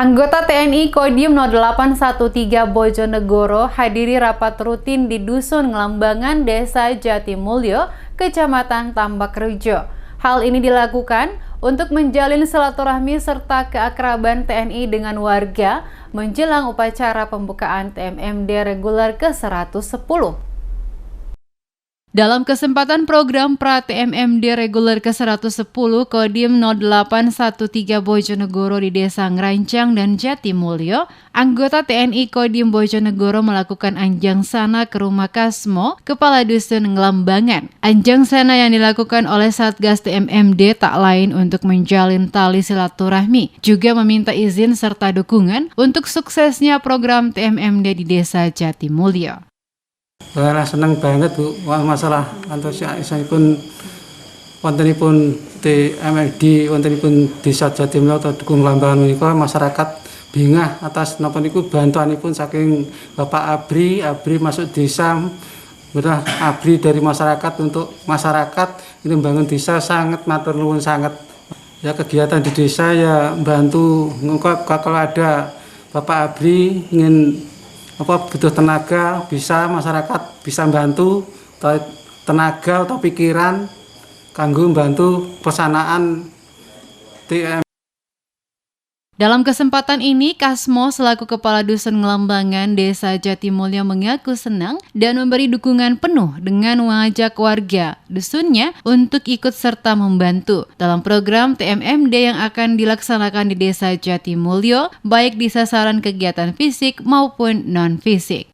Anggota TNI Kodim 0813 Bojonegoro hadiri rapat rutin di Dusun Ngelambangan, Desa Jatimulyo, Kecamatan Tambakrejo. Hal ini dilakukan untuk menjalin silaturahmi serta keakraban TNI dengan warga menjelang upacara pembukaan TMMD reguler ke-110. Dalam kesempatan program pra-TMMD reguler ke-110 Kodim 0813 Bojonegoro di Desa Ngerancang dan Jatimulyo, anggota TNI Kodim Bojonegoro melakukan anjang sana ke rumah Kasmo, Kepala Dusun Ngelambangan. Anjang sana yang dilakukan oleh Satgas TMMD tak lain untuk menjalin tali silaturahmi, juga meminta izin serta dukungan untuk suksesnya program TMMD di Desa Jatimulyo. Wah, seneng banget Bu, wah masalah antusiasipun wontenipun TMMD wontenipun Desa Jatimulyo atau Dusun Ngelambangan menika masyarakat bingah atas napa niku bantuanipun saking Bapak Abri masuk desa, benar Abri dari masyarakat untuk masyarakat ini membangun desa sangat matur nuwun sangat. Ya kegiatan di desa ya bantu kalau ada Bapak Abri ingin butuh tenaga, bisa masyarakat bisa bantu tenaga atau pikiran kanggo bantu pesanaan TM. Dalam kesempatan ini, Kasmo selaku Kepala Dusun Ngelambangan Desa Jatimulyo mengaku senang dan memberi dukungan penuh dengan mengajak warga dusunnya untuk ikut serta membantu dalam program TMMD yang akan dilaksanakan di Desa Jatimulyo, baik di sasaran kegiatan fisik maupun non-fisik.